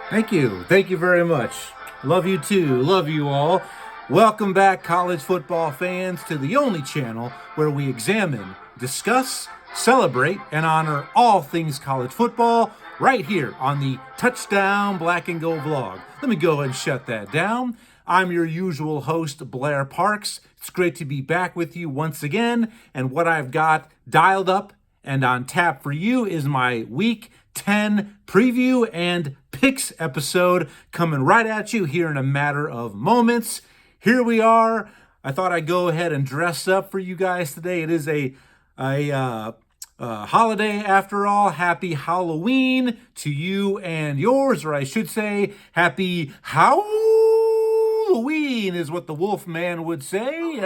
Thank you. Thank you very much. Love you too. Love you all. Welcome back, college football fans, to the only channel where we examine, discuss, celebrate, and honor all things college football right here on the Touchdown Black and Gold vlog. Let me go ahead and shut that down. I'm your usual host, Blair Parks. It's great to be back with you once again. And what I've got dialed up and on tap for you is my Week 10 preview and picks episode coming right at you here in a matter of moments. Here we are. I thought I'd go ahead and dress up for you guys today. It is a holiday after all. Happy Halloween to you and yours, or I should say, happy Halloween is what the Wolfman would say.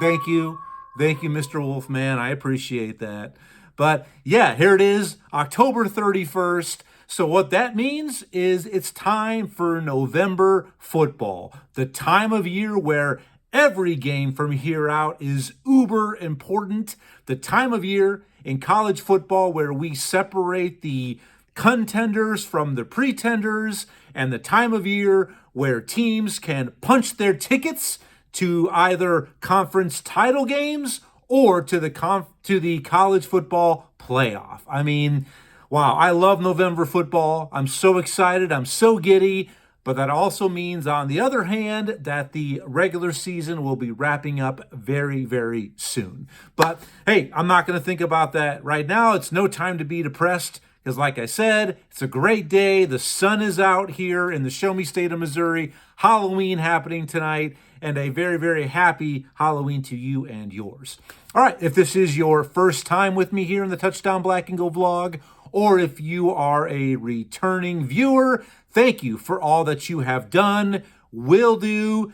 Thank you. Thank you, Mr. Wolfman. I appreciate that. But yeah, here it is, October 31st. So what that means is it's time for November football, the time of year where every game from here out is uber important, the time of year in college football where we separate the contenders from the pretenders, and the time of year where teams can punch their tickets to either conference title games or to the college football playoff. I mean, wow, I love November football. I'm so excited. I'm so giddy. But that also means, on the other hand, that the regular season will be wrapping up very, very soon. But hey, I'm not going to think about that right now. It's no time to be depressed because, like I said, it's a great day. The sun is out here in the Show Me State of Missouri. Halloween happening tonight, and a very, very happy Halloween to you and yours. All right, if this is your first time with me here in the Touchdown Black and Gold vlog, or if you are a returning viewer, thank you for all that you have done, will do,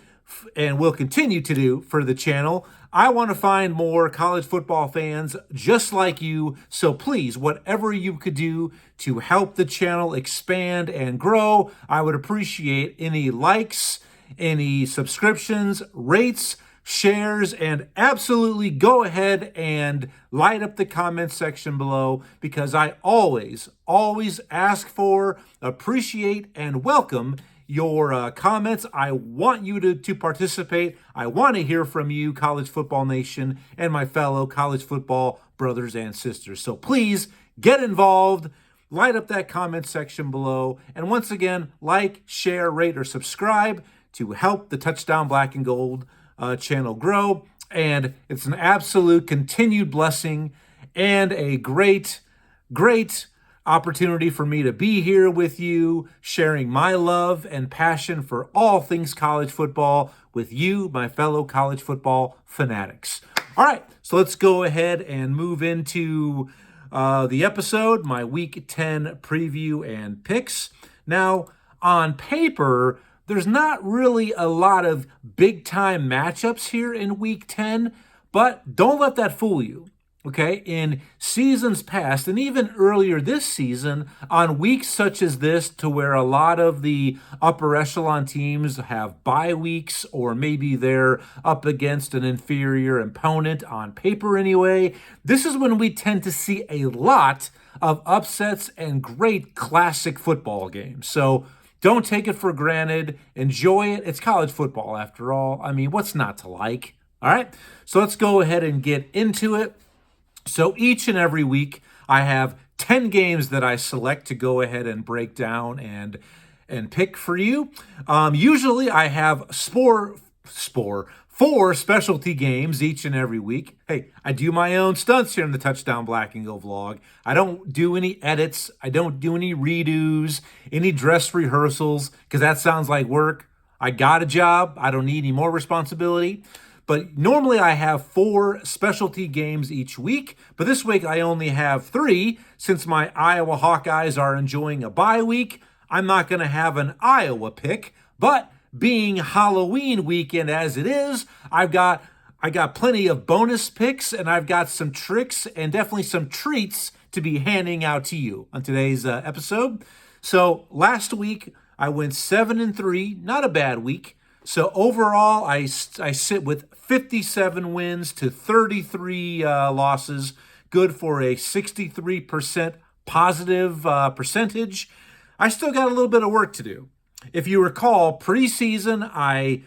and will continue to do for the channel. I want to find more college football fans just like you, so please, whatever you could do to help the channel expand and grow, I would appreciate any likes, any subscriptions, rates, shares, and absolutely go ahead and light up the comment section below, because I always ask for, appreciate, and welcome your comments. I want you to participate. I want to hear from you, College Football Nation, and my fellow college football brothers and sisters. So please get involved. Light up that comment section below. And once again, like, share, rate, or subscribe to help the Touchdown Black and Gold channel grow. And it's an absolute continued blessing and a great opportunity for me to be here with you, sharing my love and passion for all things college football with you, my fellow college football fanatics. All right, so let's go ahead and move into the episode, my Week 10 preview and picks. Now, on paper, there's not really a lot of big-time matchups here in Week 10, but don't let that fool you, okay? In seasons past, and even earlier this season, on weeks such as this, to where a lot of the upper echelon teams have bye weeks, or maybe they're up against an inferior opponent on paper anyway, this is when we tend to see a lot of upsets and great classic football games. So don't take it for granted. Enjoy it. It's college football after all. I mean, what's not to like? All right, so let's go ahead and get into it. So each and every week, I have 10 games that I select to go ahead and break down and pick for you. Usually I have four specialty games each and every week. Hey, I do my own stunts here in the Touchdown Black and Gold vlog. I don't do any edits. I don't do any redos, any dress rehearsals, because that sounds like work. I got a job. I don't need any more responsibility. But normally I have 4 specialty games each week, but this week I only have 3. Since my Iowa Hawkeyes are enjoying a bye week, I'm not going to have an Iowa pick, but being Halloween weekend as it is, I got plenty of bonus picks, and I've got some tricks and definitely some treats to be handing out to you on today's episode. So last week I went 7-3, not a bad week. So overall, I sit with 57 wins to 33 losses, good for a 63% positive percentage. I still got a little bit of work to do. If you recall, preseason, I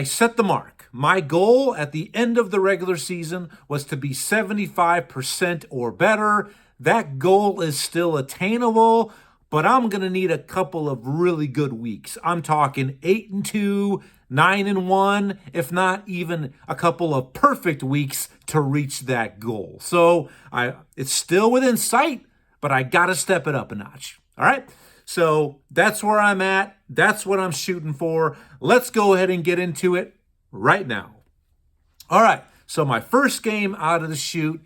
set the mark. My goal at the end of the regular season was to be 75% or better. That goal is still attainable, but I'm going to need a couple of really good weeks. I'm talking 8-2, 9-1, if not even a couple of perfect weeks to reach that goal. So it's still within sight, but I got to step it up a notch. All right? So that's where I'm at. That's what I'm shooting for. Let's go ahead and get into it right now. All right, so my first game out of the chute,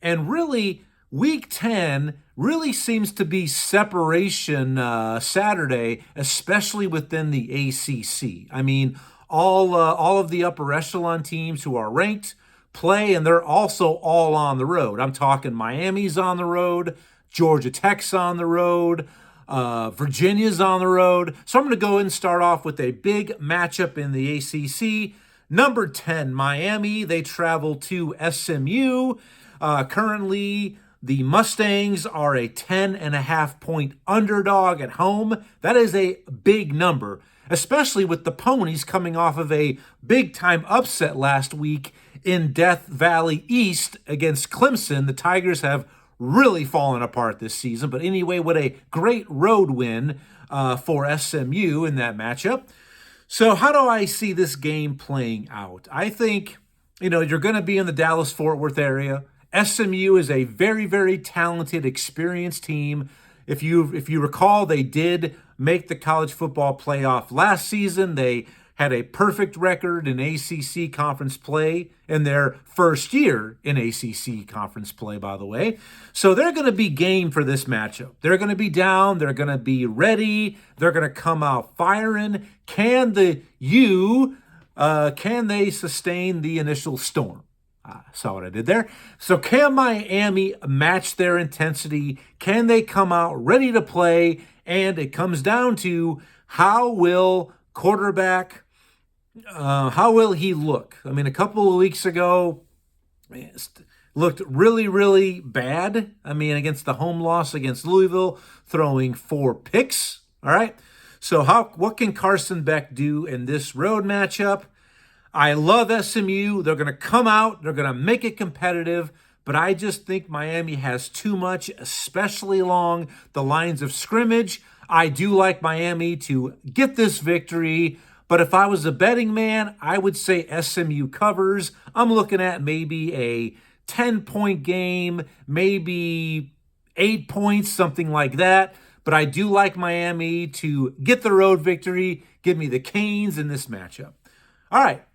and really week 10 really seems to be separation Saturday, especially within the ACC. I mean, all of the upper echelon teams who are ranked play, and they're also all on the road. I'm talking Miami's on the road, Georgia Tech's on the road, Virginia's on the road. So I'm going to go ahead and start off with a big matchup in the ACC. Number 10, Miami. They travel to SMU. Currently, the Mustangs are a 10.5-point underdog at home. That is a big number, especially with the Ponies coming off of a big-time upset last week in Death Valley East against Clemson. The Tigers have really fallen apart this season. But anyway, what a great road win for SMU in that matchup. So how do I see this game playing out? I think, you're going to be in the Dallas-Fort Worth area. SMU is a very, very talented, experienced team. If you recall, they did make the college football playoff last season. They had a perfect record in ACC conference play in their first year in ACC conference play, by the way. So they're going to be game for this matchup. They're going to be down. They're going to be ready. They're going to come out firing. Can they sustain the initial storm? Saw what I did there. So can Miami match their intensity? Can they come out ready to play? And it comes down to how will he look? I mean, a couple of weeks ago, looked really, really bad. I mean, against the home loss against Louisville, throwing 4 picks. All right. So what can Carson Beck do in this road matchup? I love SMU. They're going to come out. They're going to make it competitive. But I just think Miami has too much, especially along the lines of scrimmage. I do like Miami to get this victory. But if I was a betting man, I would say SMU covers. I'm looking at maybe a 10-point game, maybe 8 points, something like that. But I do like Miami to get the road victory. Give me the Canes in this matchup. All right,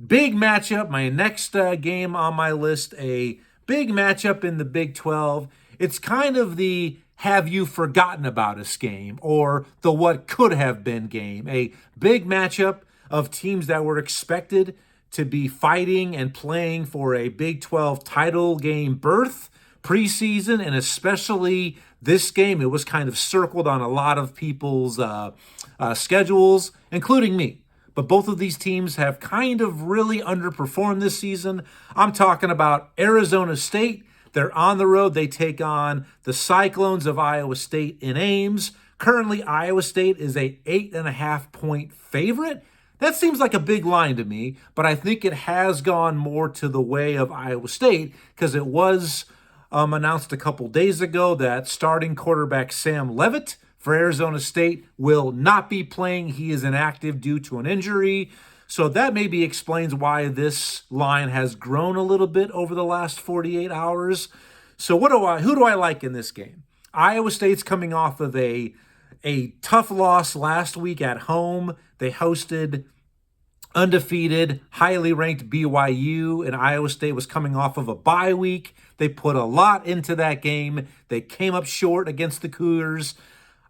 big matchup. My next game on my list, a big matchup in the Big 12. It's kind of the have you forgotten about us game, or the what could have been game. A big matchup of teams that were expected to be fighting and playing for a Big 12 title game berth preseason, and especially this game. It was kind of circled on a lot of people's schedules, including me. But both of these teams have kind of really underperformed this season. I'm talking about Arizona State. They're on the road. They take on the Cyclones of Iowa State in Ames. Currently, Iowa State is a 8.5-point favorite. That seems like a big line to me, but I think it has gone more to the way of Iowa State because it was announced a couple days ago that starting quarterback Sam Leavitt for Arizona State will not be playing. He is inactive due to an injury. So that maybe explains why this line has grown a little bit over the last 48 hours. So who do I like in this game? Iowa State's coming off of a tough loss last week at home. They hosted undefeated, highly ranked BYU, and Iowa State was coming off of a bye week. They put a lot into that game. They came up short against the Cougars.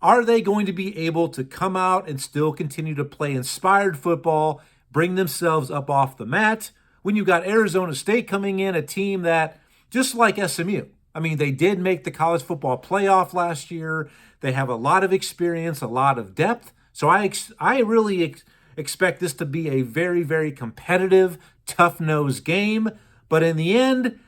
Are they going to be able to come out and still continue to play inspired football, bring themselves up off the mat, when you've got Arizona State coming in, a team that, just like SMU, I mean, they did make the college football playoff last year. They have a lot of experience, a lot of depth. So I really expect this to be a very, very competitive, tough-nosed game. But in the end,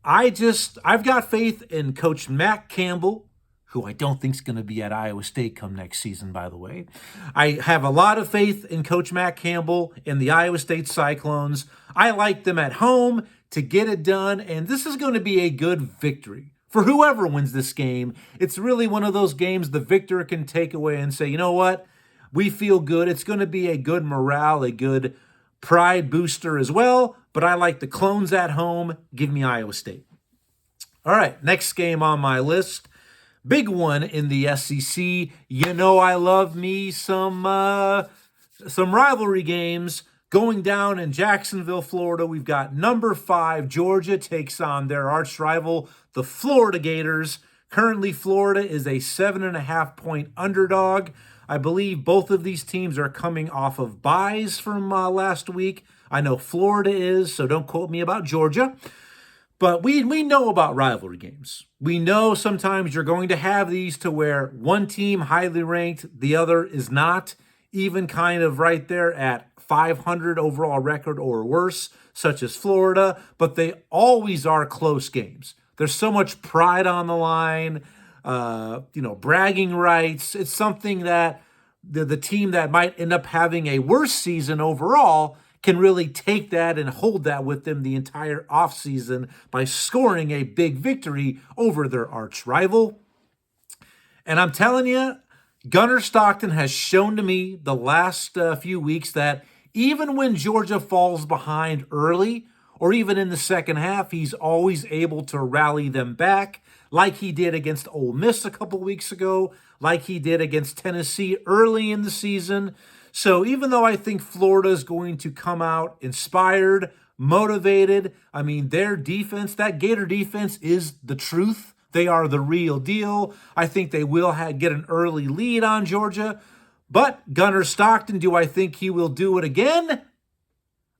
I've got faith in Coach Matt Campbell, who I don't think is going to be at Iowa State come next season, by the way. I have a lot of faith in Coach Matt Campbell and the Iowa State Cyclones. I like them at home to get it done, and this is going to be a good victory. For whoever wins this game, it's really one of those games the victor can take away and say, you know what? We feel good. It's going to be a good morale, a good pride booster as well, but I like the Clones at home. Give me Iowa State. All right, next game on my list. Big one in the SEC. You know I love me some rivalry games going down in Jacksonville, Florida. We've got number 5 Georgia takes on their arch rival, the Florida Gators. Currently, Florida is a 7.5-point underdog. I believe both of these teams are coming off of byes from last week. I know Florida is, so don't quote me about Georgia. But we know about rivalry games. We know sometimes you're going to have these to where one team highly ranked, the other is not, even kind of right there at 500 overall record or worse, such as Florida, but they always are close games. There's so much pride on the line, bragging rights. It's something that the team that might end up having a worse season overall can really take that and hold that with them the entire offseason by scoring a big victory over their arch rival. And I'm telling you, Gunnar Stockton has shown to me the last few weeks that even when Georgia falls behind early or even in the second half, he's always able to rally them back like he did against Ole Miss a couple weeks ago, like he did against Tennessee early in the season. So even though I think Florida is going to come out inspired, motivated, I mean, their defense, that Gator defense is the truth. They are the real deal. I think they will get an early lead on Georgia. But Gunnar Stockton, do I think he will do it again?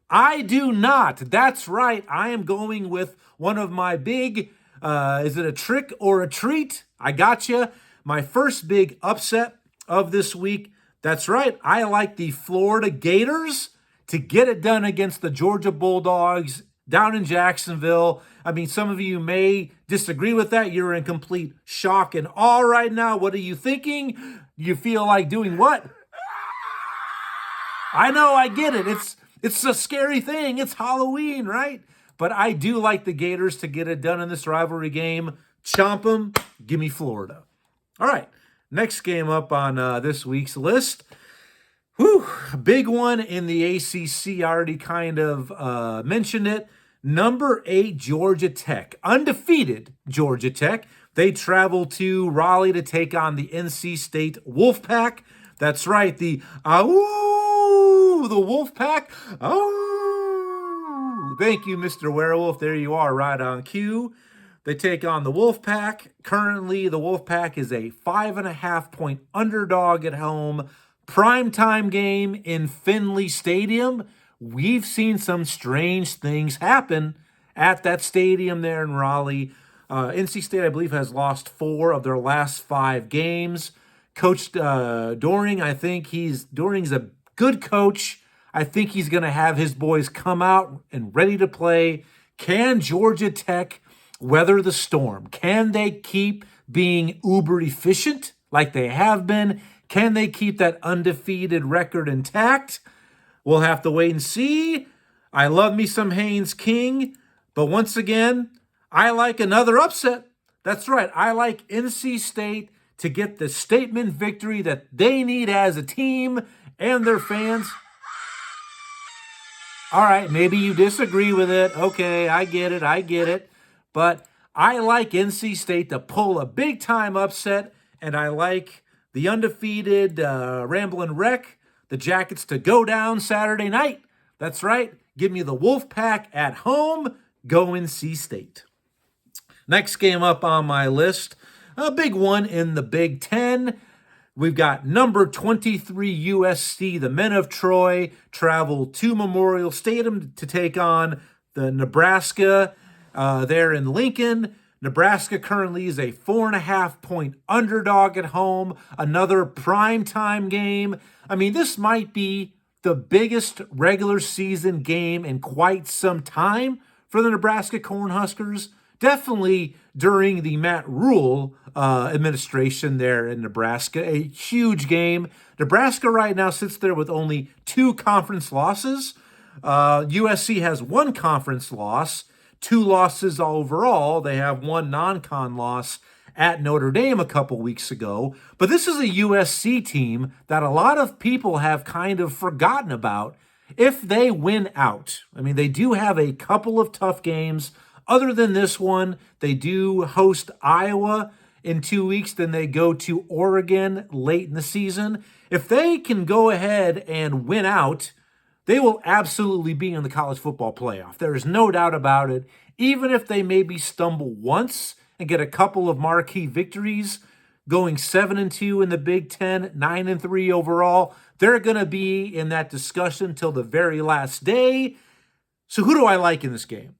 I do not. That's right. I am going with one of my big, is it a trick or a treat? I got you. My first big upset of this week. That's right. I like the Florida Gators to get it done against the Georgia Bulldogs down in Jacksonville. I mean, some of you may disagree with that. You're in complete shock and awe right now. What are you thinking? You feel like doing what? I know, I get it. It's a scary thing. It's Halloween, right? But I do like the Gators to get it done in this rivalry game. Chomp them. Give me Florida. All right. Next game up on this week's list. Whew, big one in the ACC. I already kind of mentioned it. Number 8, Georgia Tech. Undefeated Georgia Tech. They travel to Raleigh to take on the NC State Wolfpack. That's right, the Wolfpack. Oh, thank you, Mr. Werewolf. There you are, right on cue. They take on the Wolfpack. Currently, the Wolfpack is a 5.5-point underdog at home. Primetime game in Finley Stadium. We've seen some strange things happen at that stadium there in Raleigh. NC State, I believe, has lost 4 of their last 5 games. Coach Doring, I think Doring's a good coach. I think he's going to have his boys come out and ready to play. Can Georgia Tech weather the storm? Can they keep being uber efficient like they have been? Can they keep that undefeated record intact? We'll have to wait and see. I love me some Haynes King, but once again, I like another upset. That's right. I like NC State to get the statement victory that they need as a team and their fans. All right, maybe you disagree with it. Okay, I get it. But I like NC State to pull a big-time upset, and I like the undefeated Ramblin' Wreck, the Jackets, to go down Saturday night. That's right. Give me the Wolfpack at home. Go NC State. Next game up on my list, a big one in the Big Ten. We've got number 23 USC, the Men of Troy, travel to Memorial Stadium to take on the Nebraska there in Lincoln. Nebraska currently is a 4.5-point underdog at home. Another primetime game. I mean, this might be the biggest regular season game in quite some time for the Nebraska Cornhuskers. definitely during the Matt Rule administration there in Nebraska. A huge game. Nebraska right now sits there with only 2 conference losses. USC has 1 conference loss, 2 losses overall. They have 1 non-con loss at Notre Dame a couple weeks ago. But this is a USC team that a lot of people have kind of forgotten about if they win out. I mean, they do have a couple of tough games. Other than this one, they do host Iowa in 2 weeks. Then they go to Oregon late in the season. If they can go ahead and win out, they will absolutely be in the college football playoff. There is no doubt about it. Even if they maybe stumble once and get a couple of marquee victories, going 7-2 in the Big Ten, 9-3 overall, they're going to be in that discussion till the very last day. So who do I like in this game?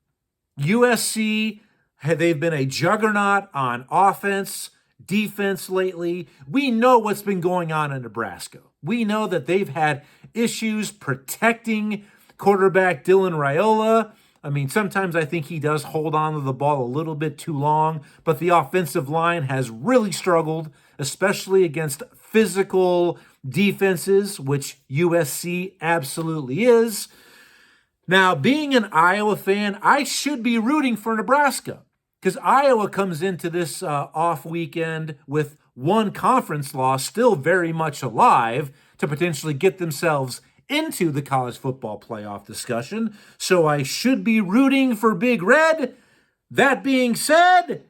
USC, they've been a juggernaut on offense, defense lately. We know what's been going on in Nebraska. We know that they've had issues protecting quarterback Dylan Raiola. I mean, sometimes I think he does hold on to the ball a little bit too long, but the offensive line has really struggled, especially against physical defenses, which USC absolutely is. Now, being an Iowa fan, I should be rooting for Nebraska because Iowa comes into this off weekend with 1 conference loss, still very much alive to potentially get themselves into the college football playoff discussion. So I should be rooting for Big Red. That being said,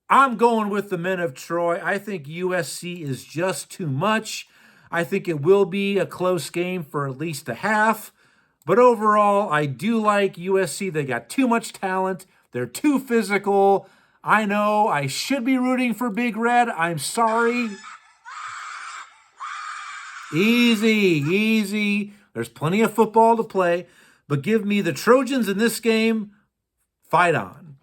I'm going with the men of Troy. I think USC is just too much. I think it will be a close game for at least a half. But overall, I do like USC. They got too much talent. They're too physical. I know I should be rooting for Big Red. I'm sorry. Easy. There's plenty of football to play. But give me the Trojans in this game. Fight on.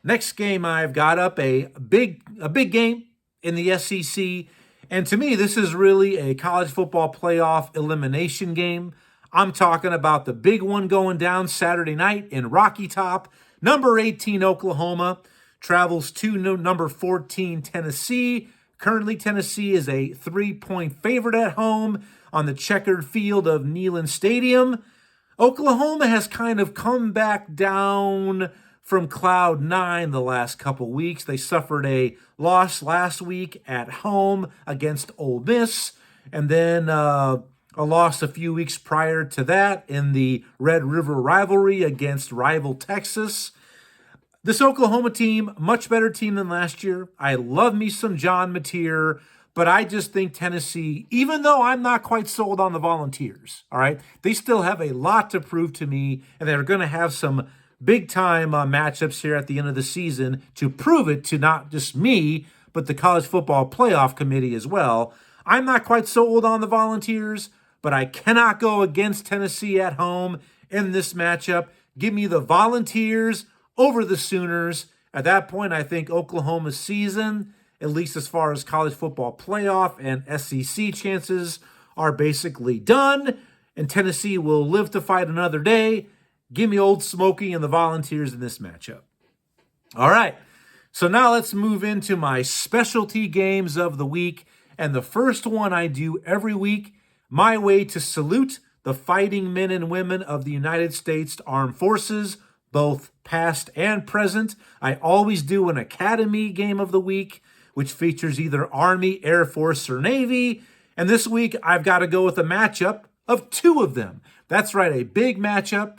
Next game I've got up a big game in the SEC. And to me, this is really a college football playoff elimination game. I'm talking about the big one going down Saturday night in Rocky Top. Number 18, Oklahoma, travels to number 14, Tennessee. Currently, Tennessee is a 3-point favorite at home on the checkered field of Neyland Stadium. Oklahoma has kind of come back down from cloud 9 the last couple weeks. They suffered a loss last week at home against Ole Miss, and then a loss a few weeks prior to that in the Red River rivalry against rival Texas. This Oklahoma team, much better team than last year. I love me some John Mateer, but I just think Tennessee, even though I'm not quite sold on the Volunteers, all right, they still have a lot to prove to me, and they're going to have some big-time matchups here at the end of the season to prove it to not just me, but the College Football Playoff Committee as well. I'm not quite sold on the Volunteers, but I cannot go against Tennessee at home in this matchup. Give me the Volunteers over the Sooners. At that point, I think Oklahoma's season, at least as far as college football playoff and SEC chances, are basically done, and Tennessee will live to fight another day. Give me Old Smoky and the Volunteers in this matchup. All right, so now let's move into my specialty games of the week, and the first one I do every week, my way to salute the fighting men and women of the United States Armed Forces, both past and present. I always do an Academy game of the week, which features either Army, Air Force, or Navy. And this week, I've got to go with a matchup of 2 of them. That's right, a big matchup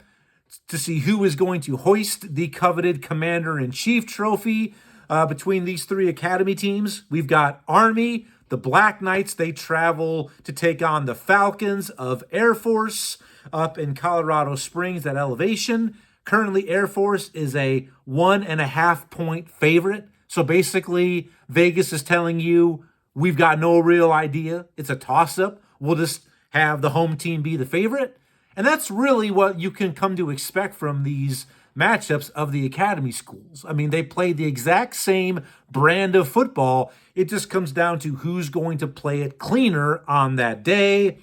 to see who is going to hoist the coveted Commander-in-Chief trophy between these 3 Academy teams. We've got Army, the Black Knights. They travel to take on the Falcons of Air Force up in Colorado Springs at elevation. Currently, Air Force is a 1.5-point favorite. So basically, Vegas is telling you, we've got no real idea. It's a toss-up. We'll just have the home team be the favorite. And that's really what you can come to expect from these matchups of the academy schools. I mean, they play the exact same brand of football. It just comes down to who's going to play it cleaner on that day.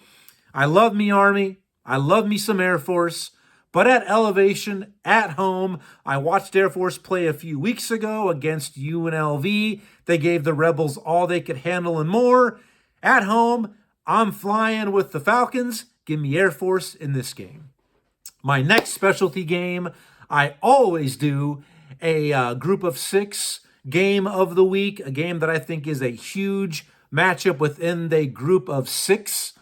I love me Army. I love me some Air Force. but at elevation, at home. I watched Air Force play a few weeks ago against UNLV. They gave the Rebels all they could handle and more. At home, I'm flying with the Falcons. Give me Air Force in this game. My next specialty game, I always do a group of 6 game of the week, a game that I think is a huge matchup within the group of 6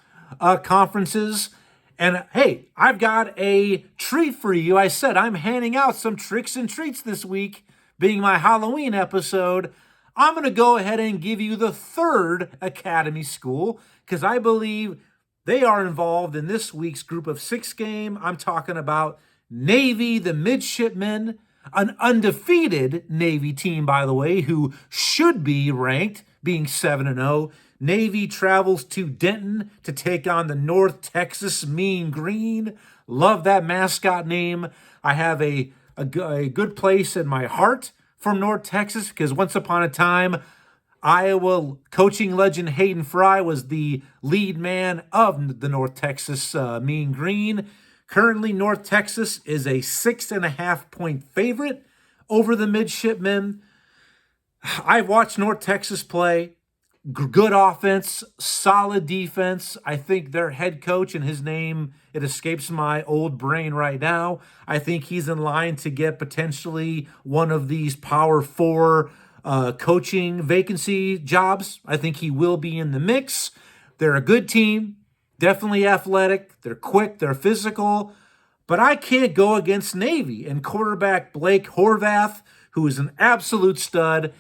conferences. And hey, I've got a treat for you. I said I'm handing out some tricks and treats this week, being my Halloween episode. I'm going to go ahead and give you the 3rd Academy School because I believe they are involved in this week's group of 6 game. I'm talking about Navy, the Midshipmen, an undefeated Navy team, by the way, who should be ranked, being 7-0. Navy travels to Denton to take on the North Texas Mean Green. Love that mascot name. I have a good place in my heart for North Texas because once upon a time, Iowa coaching legend Hayden Fry was the lead man of the North Texas Mean Green. Currently, North Texas is a 6.5-point favorite over the Midshipmen. I've watched North Texas play. Good offense, solid defense. I think their head coach, and his name, it escapes my old brain right now. I think he's in line to get potentially one of these Power 4 coaching vacancy jobs. I think he will be in the mix. They're a good team, definitely athletic. They're quick, they're physical. But I can't go against Navy and quarterback Blake Horvath, who is an absolute stud.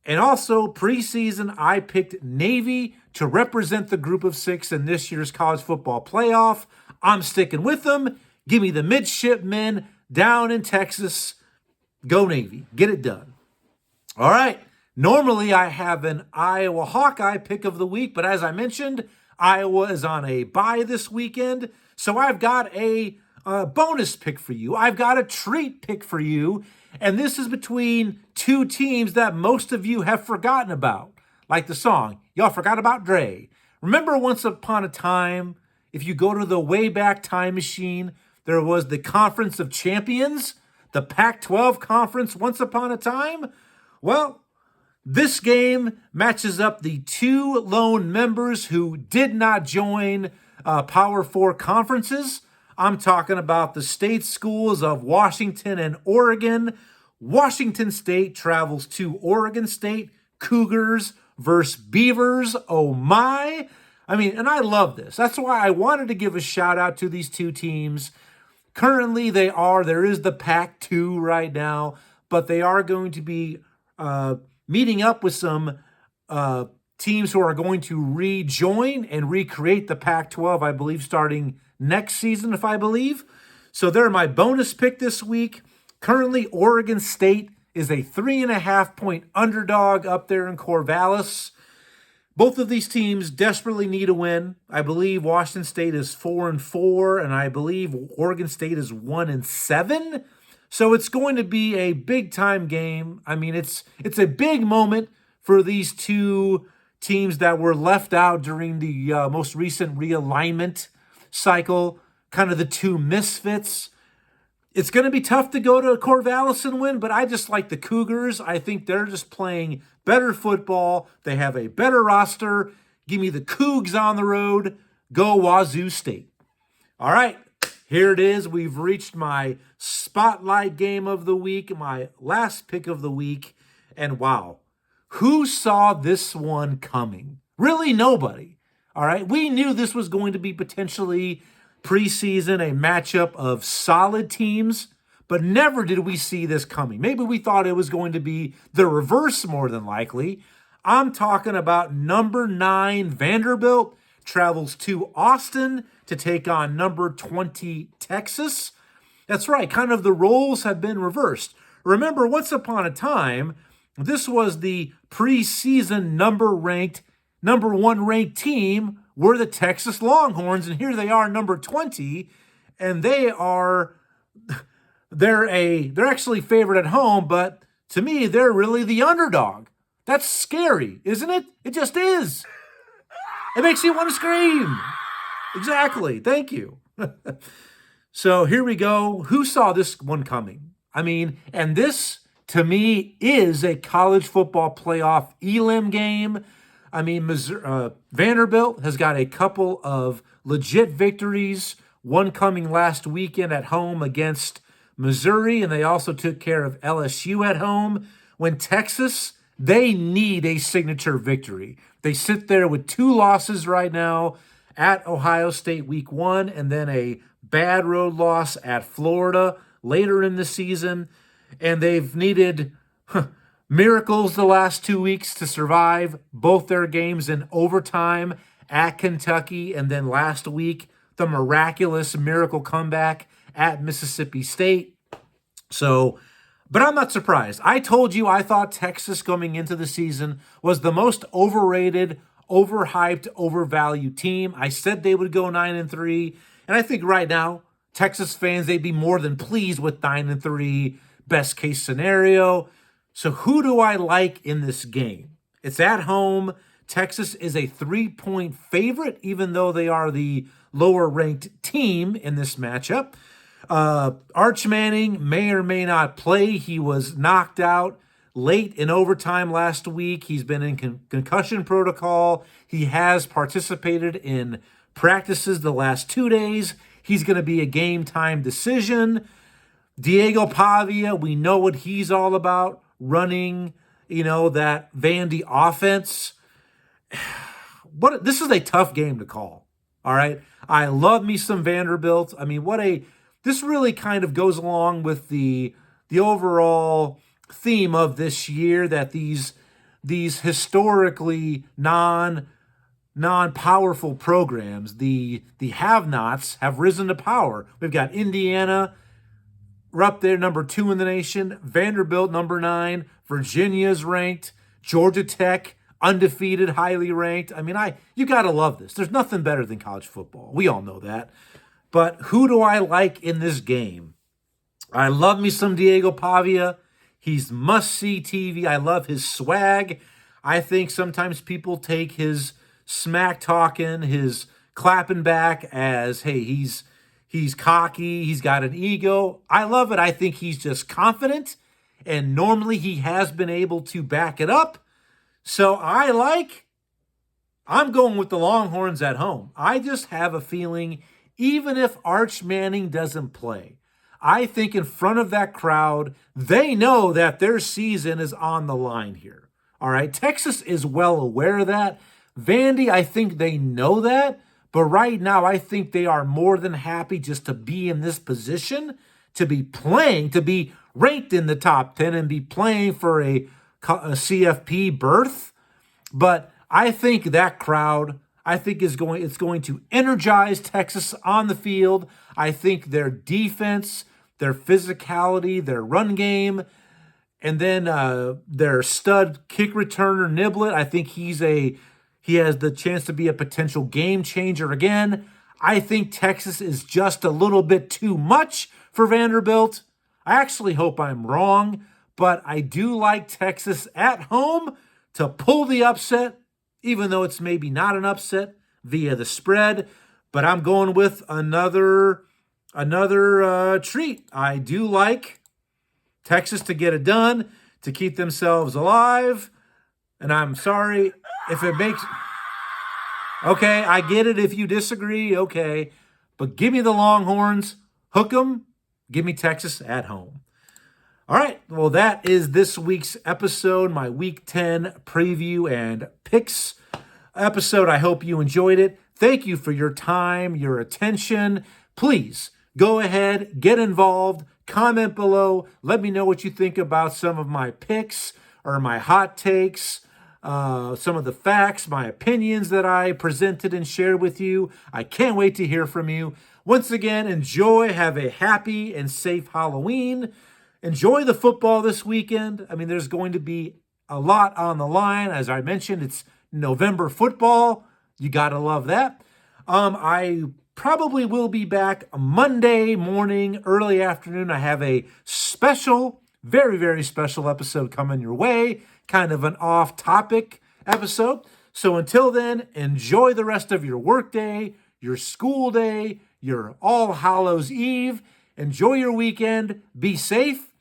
And also, preseason, I picked Navy to represent the group of 6 in this year's college football playoff. I'm sticking with them. Give me the Midshipmen down in Texas. Go Navy. Get it done. All right. Normally, I have an Iowa Hawkeye pick of the week, but as I mentioned, Iowa is on a bye this weekend. So I've got a bonus pick for you. I've got a treat pick for you. And this is between 2 teams that most of you have forgotten about. Like the song, y'all forgot about Dre. Remember once upon a time, if you go to the Wayback Time Machine, there was the Conference of Champions, the Pac-12 Conference once upon a time? Well, this game matches up the 2 lone members who did not join Power 4 conferences. I'm talking about the state schools of Washington and Oregon. Washington State travels to Oregon State. Cougars versus Beavers. Oh my. I mean, and I love this. That's why I wanted to give a shout out to these 2 teams. Currently, there is the Pac-2 right now, but they are going to be meeting up with some teams who are going to rejoin and recreate the Pac-12, I believe, starting next season, if I believe. So they're my bonus pick this week. Currently, Oregon State is a 3.5-point underdog up there in Corvallis. Both of these teams desperately need a win. I believe Washington State is 4-4, and I believe Oregon State is 1-7. So it's going to be a big-time game. I mean, it's a big moment for these 2 teams that were left out during the most recent realignment cycle, kind of the 2 misfits. It's going to be tough to go to Corvallis and win, but I just like the Cougars. I think they're just playing better football. They have a better roster. Give me the Cougs on the road. Go Wazoo State. All right, here it is. We've reached my spotlight game of the week, my last pick of the week. And wow, who saw this one coming? Really, nobody. All right, we knew this was going to be potentially preseason, a matchup of solid teams, but never did we see this coming. Maybe we thought it was going to be the reverse more than likely. I'm talking about number 9 Vanderbilt travels to Austin to take on number 20 Texas. That's right, kind of the roles have been reversed. Remember, once upon a time, this was the preseason number 1 ranked team were the Texas Longhorns, and here they are, number 20, and they're actually favored at home, but to me, they're really the underdog. That's scary, isn't it? It just is. It makes you want to scream. Exactly. Thank you. So here we go. Who saw this one coming? I mean, and this to me is a college football playoff elim game. I mean, Vanderbilt has got a couple of legit victories, one coming last weekend at home against Missouri, and they also took care of LSU at home. When Texas, they need a signature victory. They sit there with 2 losses right now at Ohio State week 1, and then a bad road loss at Florida later in the season. And they've needed miracles the last 2 weeks to survive both their games in overtime at Kentucky, and then last week, the miraculous miracle comeback at Mississippi State. So, but I'm not surprised. I told you I thought Texas coming into the season was the most overrated, overhyped, overvalued team. I said they would go 9-3, and I think right now, Texas fans, they'd be more than pleased with 9-3, best case scenario. So who do I like in this game? It's at home. Texas is a 3-point favorite, even though they are the lower-ranked team in this matchup. Arch Manning may or may not play. He was knocked out late in overtime last week. He's been in concussion protocol. He has participated in practices the last 2 days. He's going to be a game-time decision. Diego Pavia, we know what he's all about, running, that Vandy offense. This is a tough game to call, all right? I love me some Vanderbilt. I mean, this really kind of goes along with the overall theme of this year, that these historically non-powerful programs, the have-nots, have risen to power. We've got Indiana, we're up there, number 2 in the nation. Vanderbilt, number 9. Virginia's ranked. Georgia Tech, undefeated, highly ranked. I mean, you got to love this. There's nothing better than college football. We all know that. But who do I like in this game? I love me some Diego Pavia. He's must-see TV. I love his swag. I think sometimes people take his smack-talking, his clapping back as, hey, he's cocky, he's got an ego. I love it. I think he's just confident, and normally he has been able to back it up. So I'm going with the Longhorns at home. I just have a feeling, even if Arch Manning doesn't play, I think in front of that crowd, they know that their season is on the line here. All right, Texas is well aware of that. Vandy, I think they know that. But right now, I think they are more than happy just to be in this position, to be playing, to be ranked in the top 10 and be playing for a CFP berth. But I think that crowd, it's going to energize Texas on the field. I think their defense, their physicality, their run game, and then their stud kick returner, Niblett, I think he has the chance to be a potential game changer again. I think Texas is just a little bit too much for Vanderbilt. I actually hope I'm wrong, but I do like Texas at home to pull the upset, even though it's maybe not an upset via the spread. But I'm going with another treat. I do like Texas to get it done, to keep themselves alive. And I'm sorry if it makes... Okay, I get it if you disagree, okay. But give me the Longhorns, hook 'em, give me Texas at home. All right, well, that is this week's episode, my Week 10 preview and picks episode. I hope you enjoyed it. Thank you for your time, your attention. Please go ahead, get involved, comment below. Let me know what you think about some of my picks or my hot takes. Some of the facts, my opinions that I presented and shared with you. I can't wait to hear from you. Once again, enjoy, have a happy and safe Halloween. Enjoy the football this weekend. I mean, there's going to be a lot on the line. As I mentioned, it's November football. You got to love that. I probably will be back Monday morning, early afternoon. I have a special, very, very special episode coming your way. Kind of an off-topic episode. So until then, enjoy the rest of your workday, your school day, your All Hallows Eve. Enjoy your weekend. Be safe.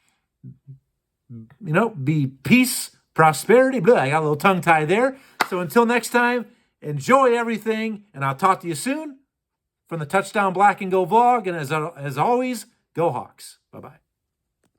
Be peace, prosperity. Blah, I got a little tongue tie there. So until next time, enjoy everything, and I'll talk to you soon from the Touchdown Black and Gold vlog. And as always, go Hawks. Bye-bye.